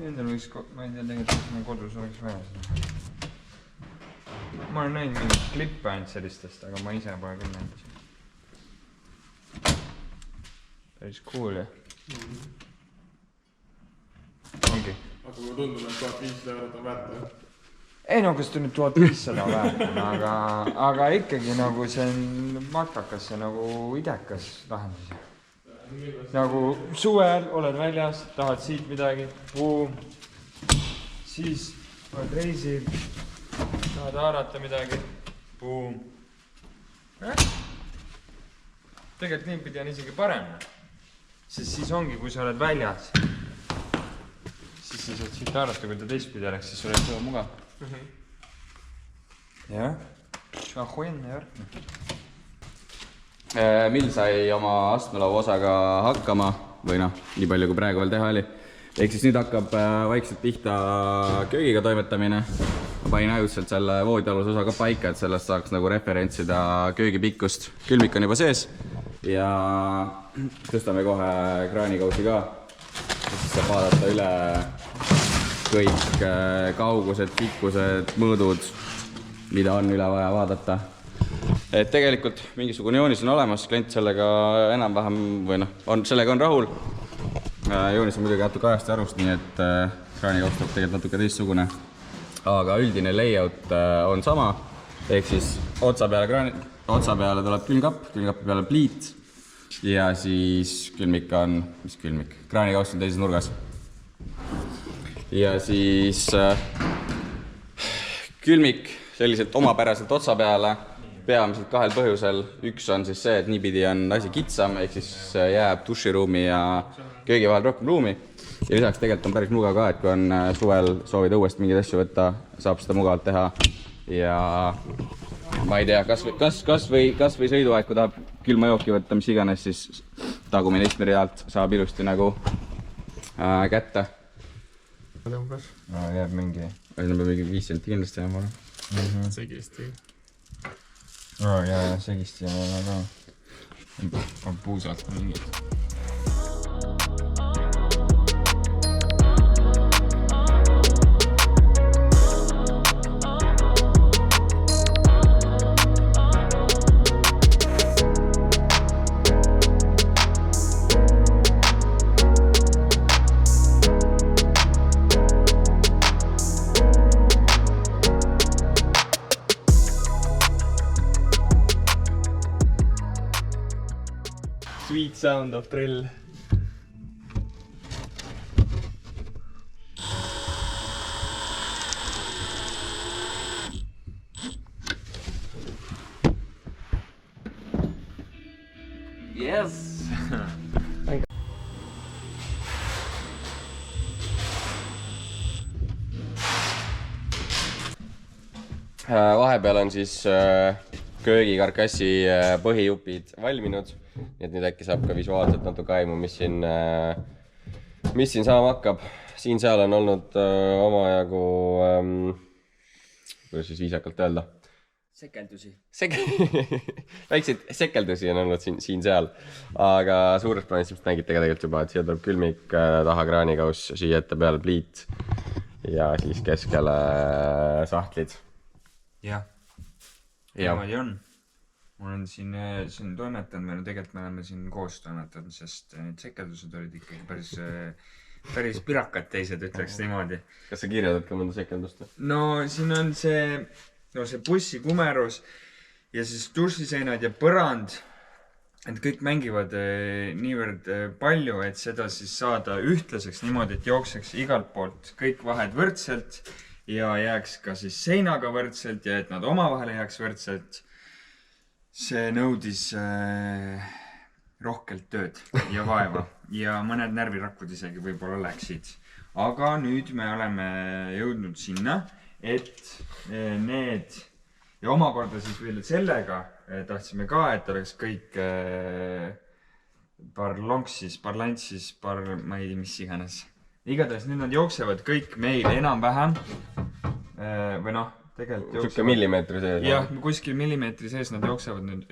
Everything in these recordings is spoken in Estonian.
Endal võiks, ma ei tea tegelikult, et ma kodus oleks vaja seda. Ma olen näinud mingit klippe ainult sellistest, aga ma ise pole küll näinud. Päris cool, jah? Ongi. Aga mulle tundub, et 1500 eurot on väärt, jah? Ei no, kas ta nüüd 1500 väärt on, aga ikkagi nagu see on matkakas ja nagu idekas lahendus. Nagu suvel oled väljas, tahad siit midagi, buum, siis oled reisil, tahad haarata midagi, buum. Tegelikult niipidi on isegi parem, sest siis ongi, kui sa oled väljas, siis sa saad siit haarata, kui ta teistpidi oleks, siis oled seda mugav. Jah, šahuenne värk. Mill sai oma astmelauva osaga hakkama, või noh, nii palju kui praegu veel teha oli. Ehk siis nüüd hakkab vaikselt pihta köögiga toimetamine. Ma panin ajutselt selle voodialuse osa ka paika, et sellest saaks nagu referentsida köögipikkust. Külmik on juba sees ja tõstame kohe kraanikausi ka. Siis saab vaadata üle kõik kaugused, pikkused, mõõdud, mida on üle vaja vaadata. Et tegelikult mingisugune joonis on olemas, klient sellega enam-vähem või noh, sellega on rahul. Joonis on muidugi natuke ajast ja arust, nii et kraanikaust tuleb tegelikult natuke teistsugune. Aga üldine layout on sama, ehk siis otsa peale tuleb külmkapi peale pliit ja siis külmik on, mis külmik? Kraanikaust on teises nurgas. Ja siis külmik selliselt omapäraselt otsa peale peamiselt kahel põhjusel. Üks on siis see, et niipidi on asi kitsam, ehk siis jääb duširuumi ja köögi vahel rohkem ruumi. Ja lisaks tegelikult on päris mugav ka, et kui on suvel soovid õuest mingeid asju võtta, saab seda mugavalt teha. Ja ma ei tea, kas või sõiduaeg, kui tahab külma jooki võtta, mis iganes, siis tagumine istmeri alt saab ilusti nagu kätte. Jääb mingi... Siin on mingi 5 senti kindlasti jääb vara. Segisti. Ja segisti ja ka on puusalt mingid. Sweet sound of drill. Yes! Vahepeal on siis köögikarkassi põhijupid valminud. Nii et nüüd äkki saab ka visuaalselt natuke aimu, mis siin saama hakkab. Siin-seal on olnud omajagu, kuidas siis viisakalt öelda? Sekeldusi. Väikseid sekeldusi on olnud siin-seal. Aga suures plaanis nägite ka tegelikult juba, et siia tuleb külmik, taha kraanikaus, siia ette peale pliit ja siis keskele sahtlid. Jah, niimoodi on. Ma olen siin toimetanud, või no tegelikult me oleme siin koos toimetanud, sest need sekeldused olid ikkagi päris pirakad teised, ütleks niimoodi. Kas sa kirjeldad ka mõnda sekeldust? No siin on see bussi kumerus ja siis dušiseinad ja põrand, et kõik mängivad niivõrd palju, et seda siis saada ühtlaseks niimoodi, et jookseks igalt poolt kõik vahed võrdselt ja jääks ka siis seinaga võrdselt ja et nad omavahel jääks võrdselt. See nõudis rohkelt tööd ja vaeva ja mõned närvirakud isegi võib-olla läksid. Aga nüüd me oleme jõudnud sinna, et need ja omakorda siis veel sellega tahtsime ka, et oleks kõik parlanksis, ma ei tea, mis iganes. Igatahes nüüd nad jooksevad kõik meil enam-vähem või noh, tegelikult Sukke millimeetri sees? Jah, kuskil millimeetri sees nad jooksevad nüüd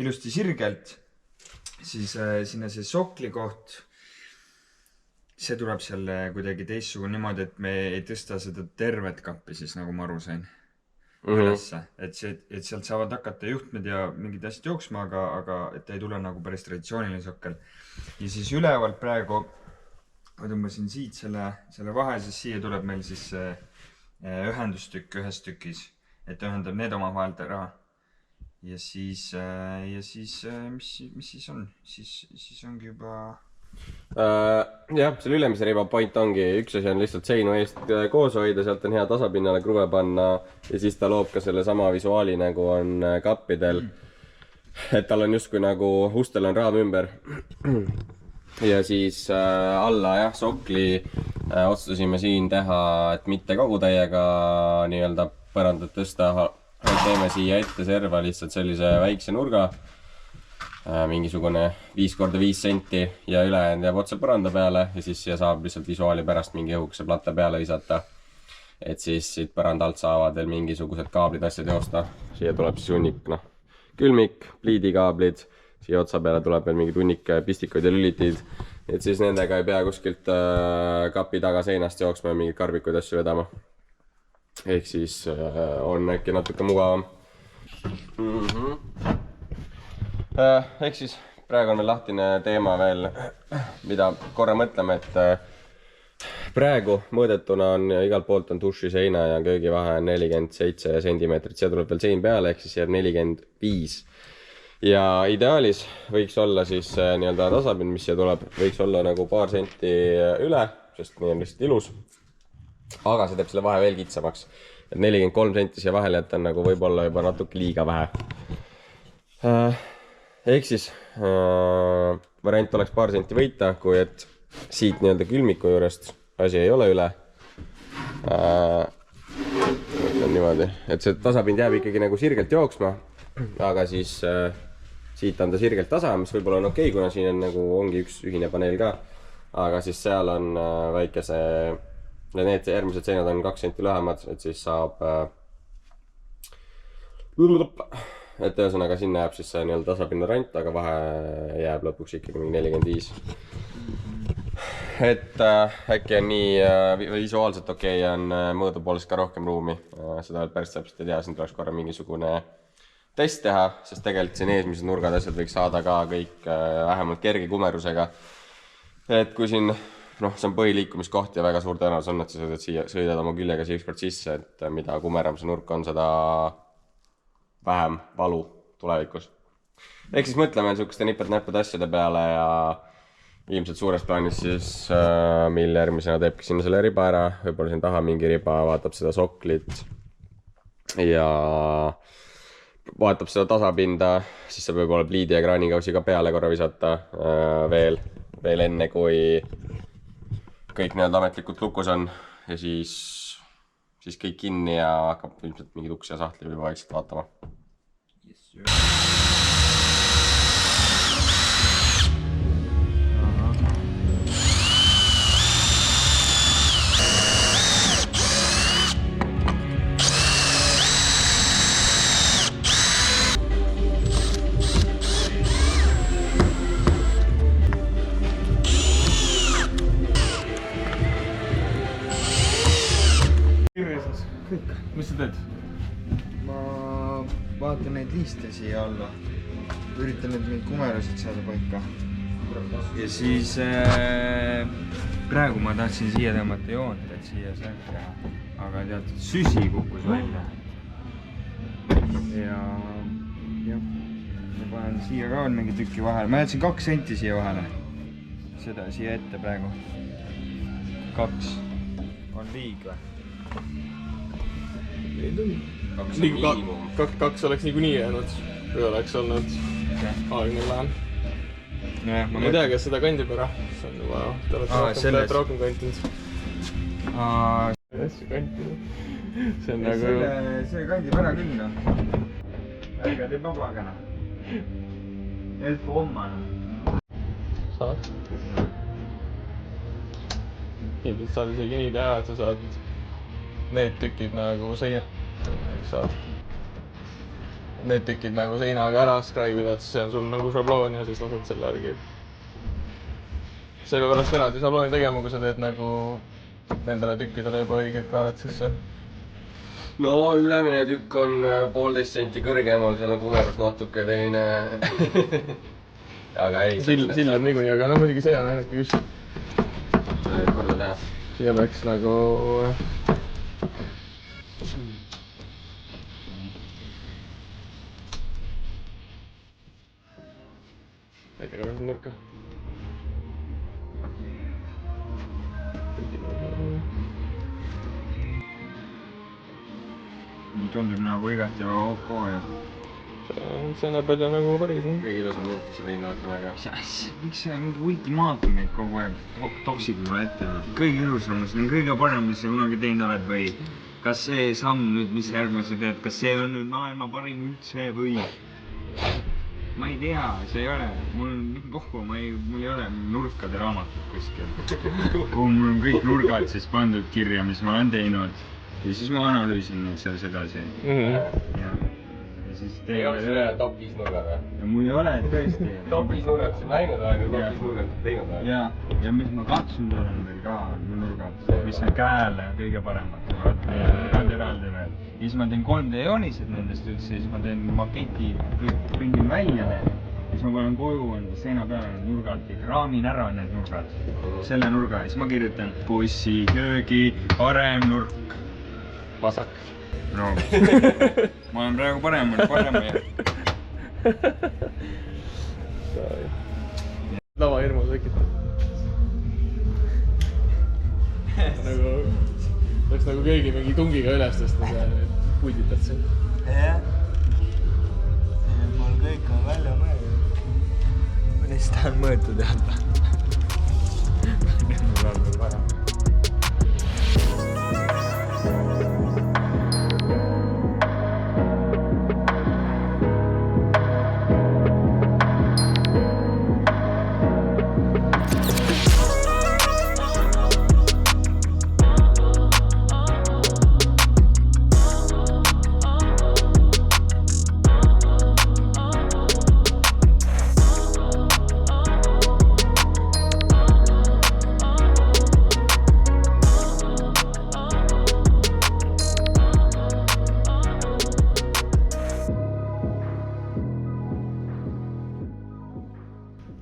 ilusti sirgelt. Siis sinna see sokli koht see tuleb seal kuidagi teistsugune niimoodi, et me ei tõsta seda tervet kappi siis, nagu ma aru sain, ülesse. Et sealt saavad hakata juhtmed ja mingid asjad jooksma, aga et ei tule nagu päris traditsiooniline sokkel. Ja siis ülevalt praegu ma tõmbasin siit selle vahe, siis siia tuleb meil siis ühendustükk ühes tükis, et ühendab need oma vahelt ära. Ja siis mis siis on? Siis ongi juba... Jah, selle ülemise riba point ongi, üks asi on lihtsalt seinu eest koos hoida, sealt on hea tasapinnale kruve panna ja siis ta loob ka selle sama visuaali, nagu on kappidel. Et tal on justkui nagu ustel on raam ümber. Ja siis alla jah, sokli otsustasime siin teha, et mitte kogutäiega nii-öelda põrandat tõsta. Teeme siia ette serva lihtsalt sellise väikse nurga. Mingisugune 5x5 senti ja ülejäänud jääb otse põranda peale ja siis siia saab lihtsalt visuaali pärast mingi õhukese platte peale visata. Et siis siit põranda alt saavad veel mingisugused kaablid asjad joosta. Siia tuleb siis hunnik, külmik, pliidikaablid, siia otsa peale tuleb veel mingi hunnik pistikuid ja lülitid. Et siis nendega ei pea kuskilt kapi taga seinast jooksma ja mingid karbikuid asju vedama. Ehk siis on äkki natuke mugavam. Ehk siis praegu on meil lahtine teema veel, mida korra mõtleme, et praegu mõõdetuna on igalt poolt on duši seina ja köögi vahe 47 sentimeetrit, siia tuleb veel sein peale, ehk siis jääb 45. Ja ideaalis võiks olla siis nii-öelda tasapind, mis siia tuleb, võiks olla nagu paar senti üle, sest nii on lihtsalt ilus. Aga see teeb selle vahe veel kitsamaks, et 43 senti siia vahele jätta on nagu võib-olla juba natuke liiga vähe. Ehk siis variant oleks paar senti võita, kui et siit nii-öelda külmiku juurest asi ei ole üle. Niimoodi, et see tasapind jääb ikkagi nagu sirgelt jooksma, aga siis siit on ta sirgelt tasa, mis võib-olla on okei, kuna siin on nagu ongi üks ühine paneel ka. Aga siis seal on väikese, need järgmised seinad on 2 senti lühemad, et siis saab et ühesõnaga sinna jääb siis see nii-öelda tasapinna rant, aga vahe jääb lõpuks ikkagi mingi 45. Et äkki on nii visuaalselt okei ja on mõõdu poolest ka rohkem ruumi. Seda päris täpselt ei tea, siin tuleks korra mingisugune test teha, sest tegelikult siin eesmised nurgad asjad võiks saada ka kõik vähemalt kerge kumerusega. Et kui siin, see on põhiliikumiskoht ja väga suur tõenäosus on, et sa sõidad oma küljega siia ükskord sisse, et mida kumeram see nurk on, seda vähem valu tulevikus. Ehk siis mõtleme niisuguste nipet-näpet asjade peale ja ilmselt suures plaanis siis mille järgmisena teebki sinna selle riba ära, võib-olla siin taha mingi riba, vaatab seda soklit ja vaatab seda tasapinda, siis saab võib-olla pliidi ja kraanikausi ka peale korra visata veel enne, kui kõik need ametlikult lukus on ja siis kõik kinni ja hakkab ilmselt mingi tuks ja sahtli või vaikselt vaatama. Mis sa teed? Ma vaatan neid liiste siia alla. Üritan nüüd neid kumerusid saada paika. Ja siis praegu ma tahtsin siia tõmmata joont, et siia saab teha. Aga teatud süsi kukkus välja. Ja ma panen siia ka on mingi tükki vahele. Ma jätsin 2 senti siia vahele. Seda siia ette praegu. 2 on liig või? Kaks oleks niikuinii jäänud, kui oleks olnud aegne plaan. Ma ei tea, kes seda kandib ära, see on juba, te olete rohkem kantinud. Asju kantinud. See on nagu... See kandib ära küll, Ärge teeb vabagana. Elfu hommana. Saad? Ilmselt saad isegi nii teha, et sa saad need tükid nagu need tükid nagu seinaga ära skraibida, et see on sul nagu šabloon ja siis lased selle järgi. seepärast eraldi sablooni tegema, kui sa teed nagu nendele tükkidele juba õiged klaared sisse. No ülemine tükk on 1,5 senti kõrgemal, seal on kumerus natuke teine. Aga ei. Sillar niikuinii, aga no muidugi see on ainuke just. Korda teha. Siia peaks nagu... Näite ka veel nurka. Tundub nagu igati OK ja... See näeb välja nagu päris. Kõige ilusam nurk, see liin vaatame aga. Miks see mingi ultimaatum meid kogu aeg toksikule ette? Kõige ilusam, see on kõige parem, mis sa kunagi teinud oled või kas see samm nüüd, mis järgmise teed, kas see on nüüd maailma parim üldse või? Ma ei tea, see ei ole. Mul on mul ei ole nurkade raamatut kuskil. Kuhu mul on kõik nurgad siis pandud kirja, mis ma olen teinud. Ja siis ma analüüsin neid selles edasi. Ja siis ei ole selle topis nurgad või? Ja mul ei ole tõesti. Topis nurgad see läinud aega, topis nurgad teinud aega. Ja mis ma katsunud olen veel ka nurgad, mis on käele kõige paremad. Nurgad eraldi veel. Ja siis ma teen 3D joonised nendest üldse, siis ma teen maketi, pringin välja need. Siis ma panen koju enda seina peale need nurgad, raamin ära need nurgad. Selle nurga ja siis ma kirjutan bussi, köögi, parem nurk. Vasak. No, ma olen praegu parem ja. Lava hirmu tekitab. Läks nagu keegi mingi tungiga ülestest ja puiditad siin. Jah. Mul kõik on välja mõeldud. Kuidas ta on mõeldud jälle? Mul on veel vaja.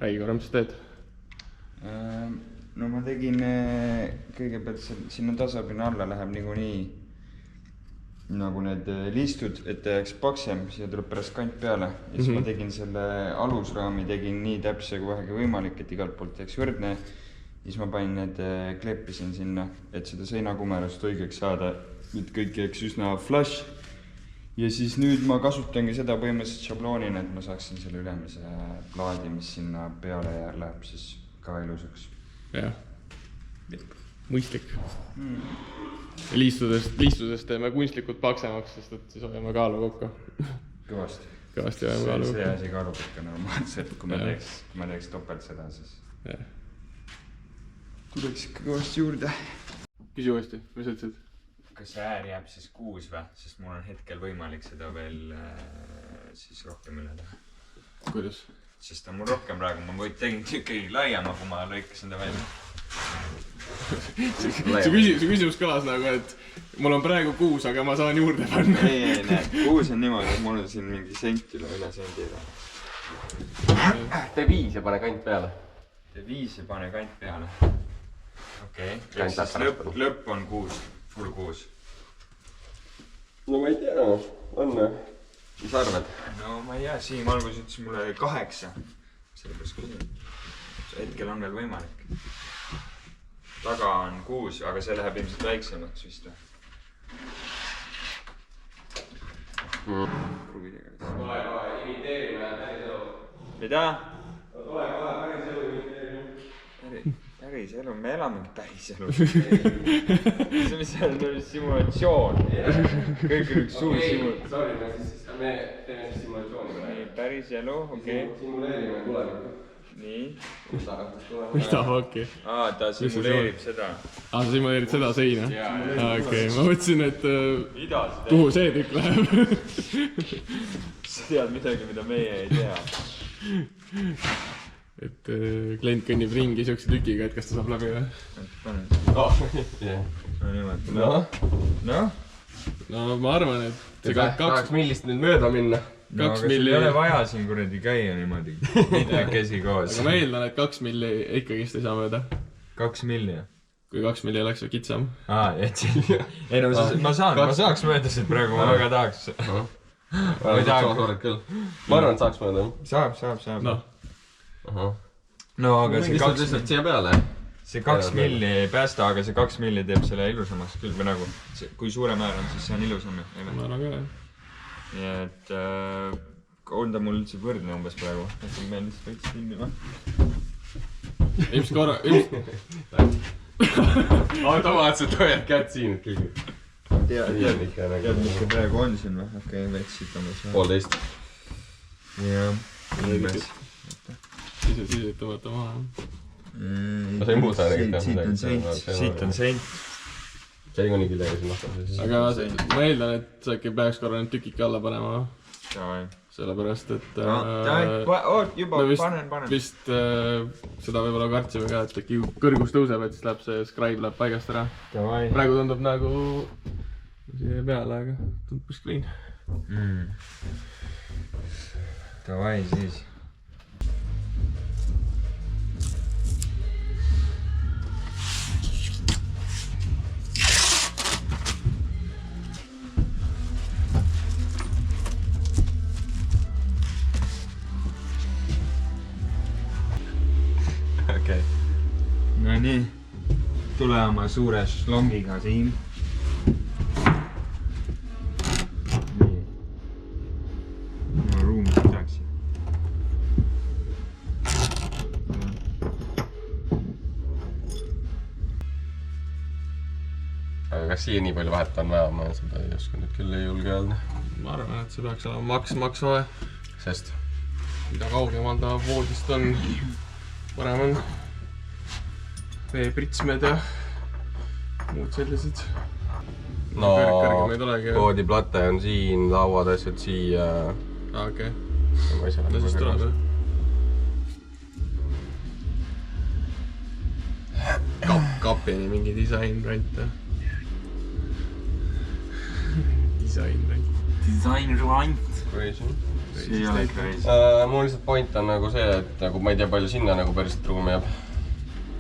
Räägi korra, mis sa teed? No ma tegin kõigepealt sinna tasapinna alla läheb niikuinii nagu need listud, et ta jääks paksem, siia tuleb pärast kant peale. Ja siis ma tegin selle alusraami, tegin nii täpse kui vähegi võimalik, et igalt poolt jääks võrdne. Ja siis ma panin need, kleppisin sinna, et seda seinakumerust õigeks saada, et kõik jääks üsna flush. Ja siis nüüd ma kasutangi seda põhimõtteliselt šabloonina, et ma saaksin selle ülemise plaadi, mis sinna peale läheb, siis ka ilusaks. Jah. Mõistlik. Liistudest teeme kunstlikult paksemaks, sest et siis hoiame kaalu kokku. Kõvasti. Kõvasti hoiame kaalu kokku. See asi kaalub ikka normaalselt, kui ma teeks topelt seda, siis tuleks ikka kõvasti juurde. Küsi uuesti, mis sa ütlesid? Kas see äär jääb siis 6 või? Sest mul on hetkel võimalik seda veel siis rohkem üle teha. Kuidas? Sest on mul rohkem praegu, ma tegin ikkagi laiema, kui ma lõikasin ta välja. Su küsimus kõlas nagu, et mul on praegu 6, aga ma saan juurde panna. Ei, näed, 6 on niimoodi, et mul on siin mingi sent üle sendi. Tee 5 ja pane kant peale. Tee 5 ja pane kant peale. Okei, siis lõpp on 6. Full 6. No ma ei tea, on või? Mis arvad? No ma ei tea, Siim algus ütles mulle 8. Sellepärast küsin. Hetkel on veel võimalik. Taga on 6, aga see läheb ilmselt väiksemaks vist või? Kohe imiteerime päris elu. Mida? Kohe päris elu imiteerime. Päris elu, me elamegi päris elu. See on simulatsioon. Kõik on üks suur simulatsioon. Sorry, me teeme simulatsiooni. Päris elu, okei. Simuleerime tulevikku. Nii. Mida fuck'i? Ta simuleerib seda. Sa simuleerid seda seina? Okei, ma mõtlesin, et kuhu see tükk läheb. Sa tead midagi, mida meie ei tea. et klient kõnnib ringi siukse tükiga, et kas ta saab läbi või? Pane. No niimoodi. Noh? No ma arvan, et see tahaks millist nüüd mööda minna. No aga sul ei ole vaja siin kuradi käia niimoodi. Mitmekesi koos. Aga ma eeldan, et 2 milli ikkagist ei saa mööda. 2 milli? Kui 2 milli oleks või kitsam. Ei no ma saaks mööda siit praegu, ma väga tahaks. Ma arvan, et saaks mööda. Saab. No aga see 2 milli ei päästa, aga see 2 milli teeb selle ilusamaks küll või nagu, kui suure määr on, siis see on ilusam. Ma arvan ka, jah. Nii et on ta mul üldse võrdne umbes praegu, et me lihtsalt võiks kinni, noh. Ilmselt korra, automaatselt hoiad kätt siin, et kõigil. Tead, mis praegu on siin või? Okei, veits siit on veel. 1,5. Jah, umbes. Siis tõmmata maha. Sa ei muuda midagi. Siit on sent. See ei kuni killega siin mahtab. Aga ma eeldan, et sa äkki peaks korra nüüd tükike alla panema. Sellepärast, et juba panen. Vist seda võib-olla kartsime ka, et äkki kõrgus tõuseb, et siis läheb see scribe läheb paigast ära. Praegu tundub nagu siia peale, aga tundub päris clean. Davai siis. No nii, tule oma suure šlongiga siin. Nii. Ma ruumi sidaksin. Aga kas siia nii palju vahet on vaja? Ma seda ei oska nüüd küll ei julge öelda. Ma arvan, et see peaks olema maks vahe. Sest? Mida kaugemal ta voodist on, parem on. Veepritsmed ja muud sellised. No, voodiplate on siin, lauad asjad siia. Okei. No siis tuleb jah. Kapini mingi disainrant. Disainrant. Crazy. See ei ole crazy. Mul lihtsalt point on nagu see, et nagu ma ei tea, palju sinna nagu päriselt ruumi jääb.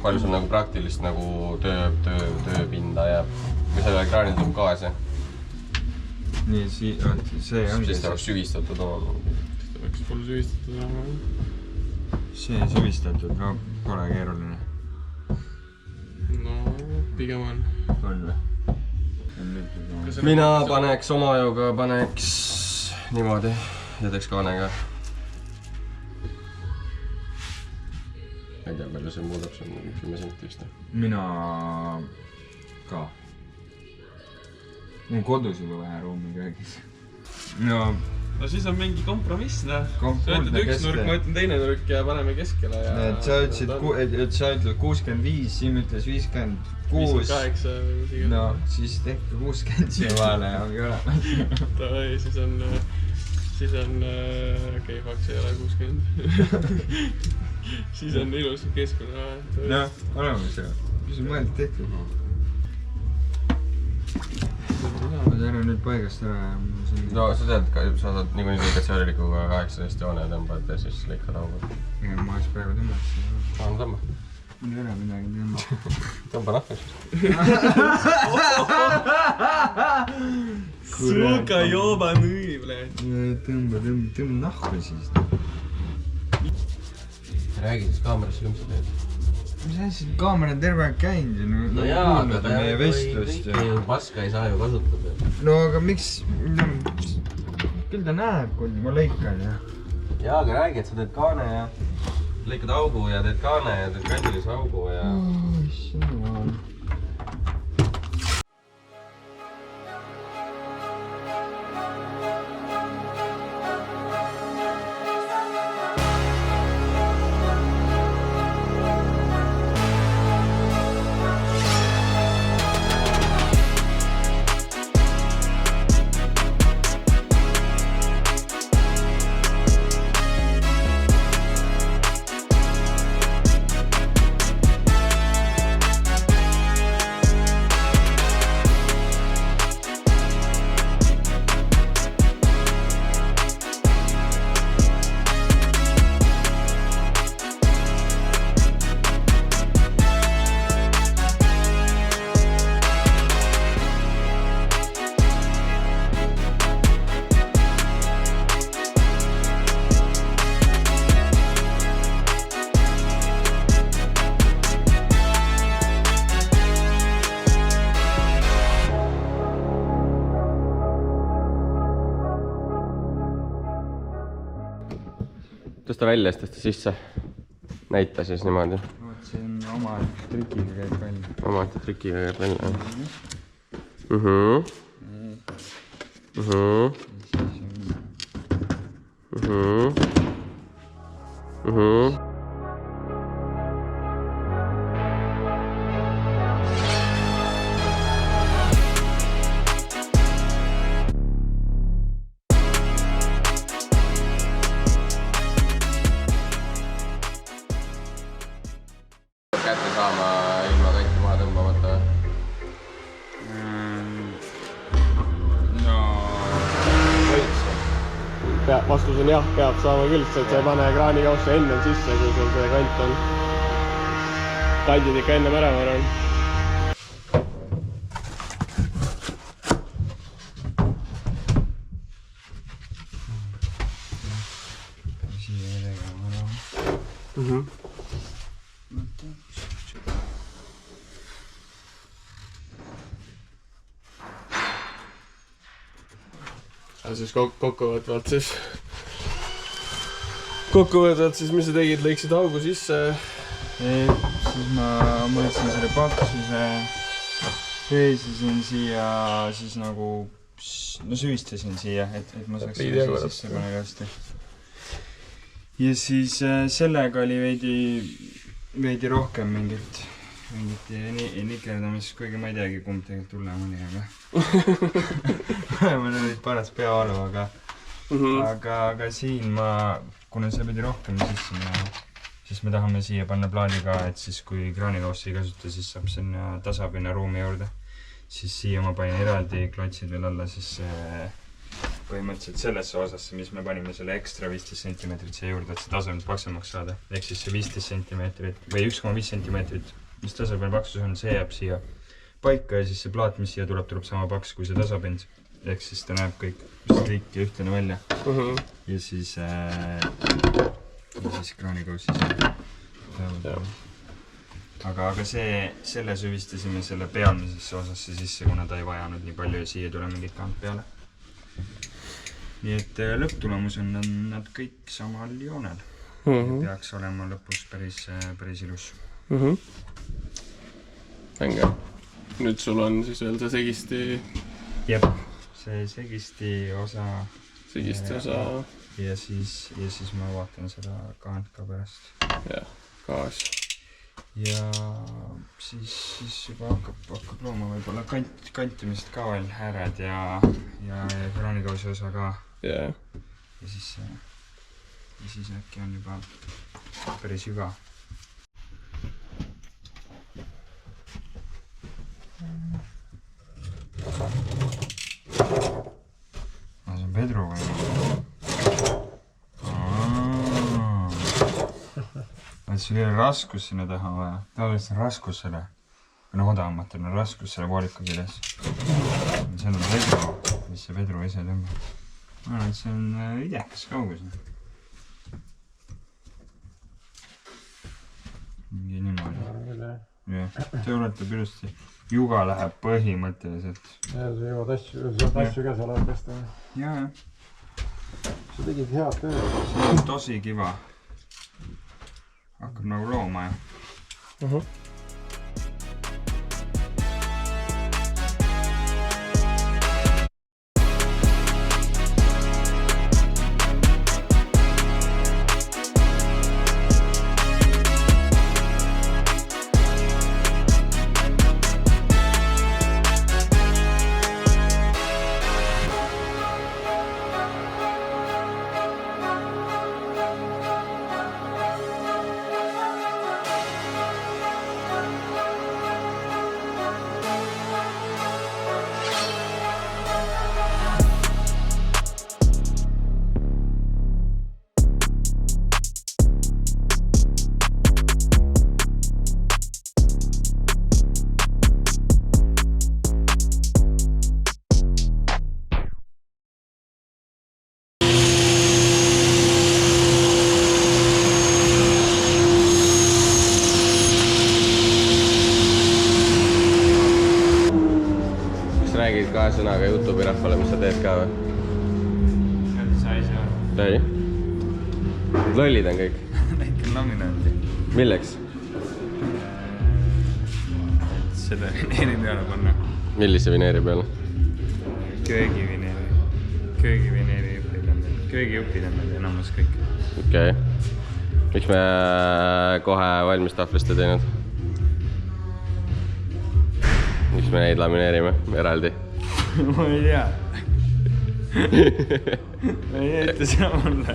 Palju sul nagu praktilist nagu tööpinda jääb. Või selle ekraanil tuleb gaas, jah? Nii, see ongi siis ta oleks süvistatud oma. Siis ta peaks pole süvistatud olema. See süvistatud, no pole keeruline. No, pigem on. On või? Mina paneks oma jõuga, paneks niimoodi ja teeks kaanega. Ei tea, palju see muudab, see on 10 senti vist. Mina ka. Mul kodus juba vähe ruumi köögis. No siis on mingi kompromiss, näe. Sa ütled üks nurk, ma ütlen teine nurk ja paneme keskele ja... Sa ütled 65, Siim ütles 56. 58. No, siis tehke 60 siia vahele ja ongi olemas. Davai, siis on... Okei, faks ei ole 60. Siis on ilus keskkonna. Noh, olemas ju. Mis on mõeldud tehtud? Ma tean nüüd paigast ära ja... No sa tead, sa saad niikuinii indikatsioonilikuga 18 joone tõmbad ja siis lõikad auga. Ja ma oleks praegu tõmbaks. Tõmba. Mul ei ole midagi tõmba. Tõmba nahku siis. Suka jooba nõi, bled. Tõmba nahku siis. Räägi siis kaamerasse ka, mis sa teed? Mis asja, kaamera on terve aeg käinud ja no jaa, aga meie vestlust ja... Paska ei saa ju kasutada. No aga miks... Küll ta näeb, kui ma lõikan ja... Jaa, aga räägi, et sa teed kaane ja... Lõikad augu ja teed kaane ja teed kandilise augu ja... Issand jumal. tõsta välja, siis tõsta sisse. Näita siis niimoodi. Oot, see on oma trikiga käib välja. Oma trikiga käib välja. Kätte saama ilma kanti maha tõmbamata. No... Vastus on jah, peab saama küll, et sa ei pane kraanikausse enne sisse, kui sul see kant on. Kandid ikka ennem ära, ma arvan. Siia tegema, no. Siis kokkuvõtvalt siis, mis sa tegid, lõiksid augu sisse? Siis ma mõtlesin selle paksuse, reesisin siia, siis nagu, no süvistasin siia, et ma saaks selle sisse panna kästi. Ja siis sellega oli veidi rohkem mingit nikerdamist, kuigi ma ei teagi, kumb tegelikult hullem oli, aga mõlemad olid paras peavalu, aga siin kuna see pidi rohkem sisse minema, siis me tahame siia panna plaadi ka, et siis kui kraanikaussi ei kasuta, siis saab sinna tasapinna ruumi juurde. Siis siia ma panin eraldi klotsid veel alla, siis põhimõtteliselt sellesse osasse, mis me panime selle ekstra 15 cm siia juurde, et see tasapinna paksemaks saada. Ehk siis see 15 cm või 1,5 cm, mis tasapinna paksus on, see jääb siia paika ja siis see plaat, mis siia tuleb sama paks kui see tasapind. Ehk siis ta näeb kõik striik ja ühtlane välja. Ja siis kraanikaussi siia. Aga selle süvistasime selle pealmisesse osasse sisse, kuna ta ei vajanud nii palju ja siia ei tule mingit kant peale. Nii et lõpptulemus on nad kõik samal joonel. Peaks olema lõpus päris ilus. Änge. Nüüd sul on siis veel see segisti... Jep, see segisti osa. Ja siis ma vaatan seda kaant ka pärast. Jah, gaas. Ja siis juba hakkab looma võib-olla kantimist ka veel ääred ja kraanikausi osa ka. Ja siis äkki on juba päris hüva. See on vedru või? See oli raskus sinna taha vaja. Tavaliselt on raskus selle, või odavamatel on raskus selle vooliku küljes. See on vedru, mis see vedru ise tõmbab. Ma arvan, et see on idekas kaugus. Mingi niimoodi. See ulatab ilusti. Juga läheb põhimõtteliselt. Ja sa jõuad asju ka seal hakasta. Jaa. Sa tegid head tööd. See on tosi kiva. Hakkab nagu looma ja. Räägid kahe sõnaga YouTube'i rahvale, mis sa teed ka või? Sa ise või? Ei. lollid on kõik. väike laminaati. Milleks? Et seda vineeri peale panna. Millise vineeri peale? Köögivineeri. Köögijupid on meil enamus kõik. Okei. Miks me kohe valmis tahvlist ei teinud? Miks me neid lamineerime eraldi? Ma ei tea. Ma ei ette seda mulle.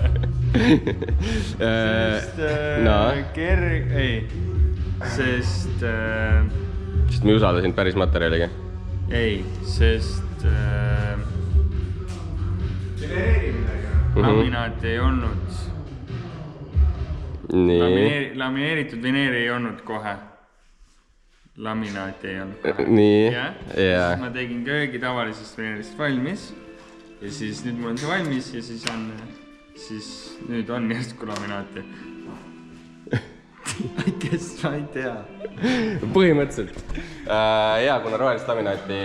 Sest me ei usalda sind päris materjaliga. Ei, sest laminaat ei olnud. Lamineeritud vineeri ei olnud kohe. Laminaati ei olnud kohe. Nii, ja. Ma tegin köögi tavalisest vineerist valmis. Ja siis nüüd mul on see valmis ja siis nüüd on järsku laminaati. Kes ma ei tea. Põhimõtteliselt. Ja kuna rohelist laminaati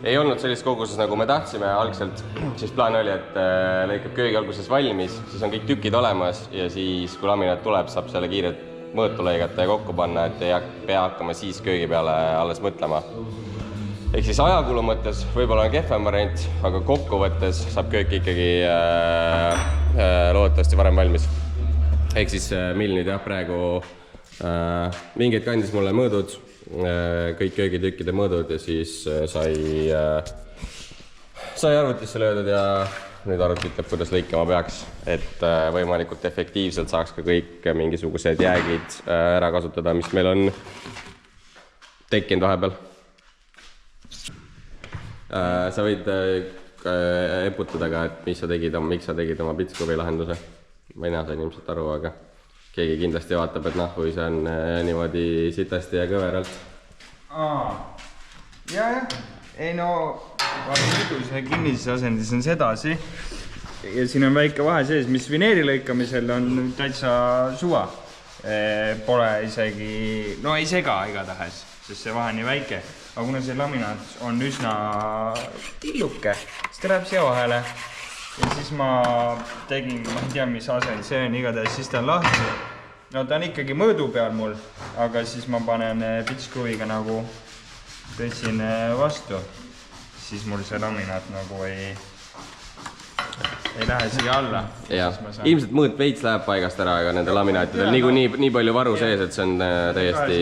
ei olnud sellist koguses, nagu me tahtsime algselt, siis plaan oli, et lõikab köögi alguses valmis, siis on kõik tükid olemas ja siis, kui laminaat tuleb, saab selle kiiret mõõtu lõigata ja kokku panna, et ei pea hakkama siis köögi peale alles mõtlema. Ehk siis ajakulu mõttes võib-olla on kehvem variant, aga kokkuvõttes saab köök ikkagi loodetavasti varem valmis. Ehk siis Mill nüüd jah praegu mingeid kandis mulle mõõdud, kõik köögitükkide mõõdud ja siis sai arvutisse löödud ja nüüd arvuti ütleb, kuidas lõikama peaks, et võimalikult efektiivselt saaks ka kõik mingisugused jäägid ära kasutada, mis meil on tekkinud vahepeal. Sa võid eputada ka, et miks sa tegid oma Bitskovi lahenduse. Ma ei näe sain ilmselt aru, aga keegi kindlasti vaatab, et kui see on niimoodi sitasti ja kõveralt. Jah. Ei no, muidu see kinnises asendis on sedasi. Ja siin on väike vahe sees, mis vineeri lõikamisel on täitsa suva. Pole isegi, no ei sega igatahes, sest see vahe on nii väike. Aga kuna see laminaat on üsna tilluke, siis ta läheb siia vahele. Ja siis ma tegin, ma ei tea, mis asend see on, igatahes siis ta on lahti. No ta on ikkagi mõõdu peal mul, aga siis ma panen Bitskoviga nagu pressin vastu. Siis mul see laminaat nagu ei lähe siia alla. Ilmselt mõõt veits läheb paigast ära, aga nende laminaatidel nii palju varu sees, et see on täiesti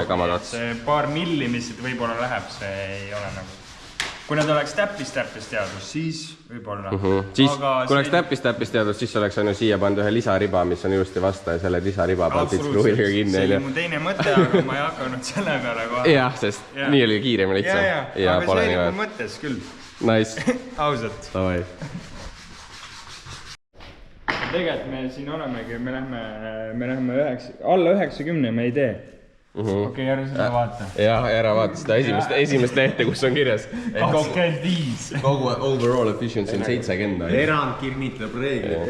kamalats. See paar milli, mis võib-olla läheb, see ei ole nagu... Kui nad oleks täppis teadus, siis võib-olla. Siis, kui oleks täppis teadus, siis oleks ainu siia pannud ühe lisariba, mis on ilusti vasta ja selle lisariba pannud Bitskruviga kinni. See oli mu teine mõte, aga ma ei hakanud selle peale kohe. Jah, sest nii oli kiirem ja lihtsam. Aga see oli mu mõttes küll. Nice. Ausalt. Davai. Tegelikult me siin olemegi, me lähme alla 90 me ei tee. Okei, ära seda vaata. Jah, ära vaata seda esimest lehte, kus on kirjas. 25. Kogu overall efficiency on 70. Erand kinnitab reegleid.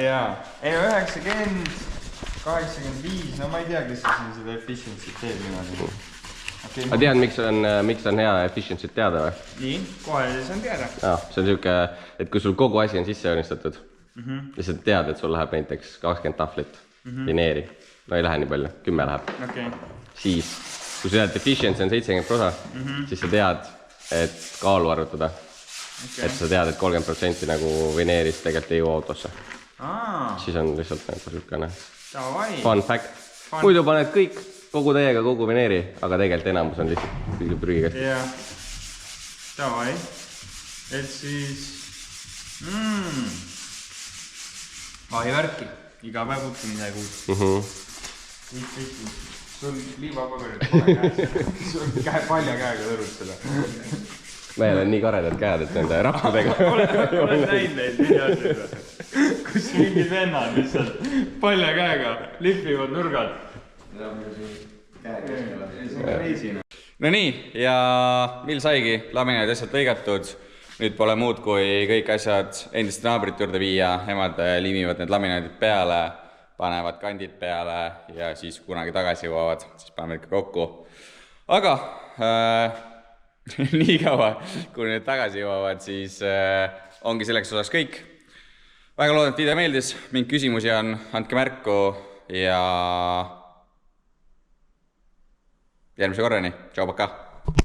Jaa. Ei, 90, 85, no ma ei tea, kes siin seda efficiency't teeb niimoodi. Ma tean, miks on hea efficiency't teada või? Nii, kohe see on teada. See on siuke, et kui sul kogu asi on sisse joonistatud ja sa tead, et sul läheb näiteks 20 tahvlit vineeri. No ei lähe nii palju, 10 läheb. Siis, kui sa tead, et efficiency on 70%, siis sa tead, et kaalu arvutada. Et sa tead, et 30% nagu vineerist tegelikult ei jõua autosse. Siis on lihtsalt nagu sükane fun fact. Muidu paned kõik kogu täiega kogu vineeri, aga tegelikult enamus on lihtsalt prügikast. Jah, davai. Et siis... Vahivärki. Iga päev õppi midagi uut. Sul liivapaberit pole käes. Sul palja käega tõrud seda. Meil on nii karedad käed, et nende rappudega. Olen näinud neid videosid. Kus mingid vennad lihtsalt palja käega lihvivad nurgad. No nii, ja Mill saigi laminaid asjad lõigatud. Nüüd pole muud, kui kõik asjad endiste naabrite juurde viia. Nemad limivad need laminaadid peale, panevad kandid peale ja siis kunagi tagasi jõuavad, siis paneme ikka kokku. Aga nii kaua, kui need tagasi jõuavad, siis ongi selleks osas kõik. väga loodan, et video meeldis, mingi küsimusi on, andke märku ja järgmise korrani, tšau, pakaa!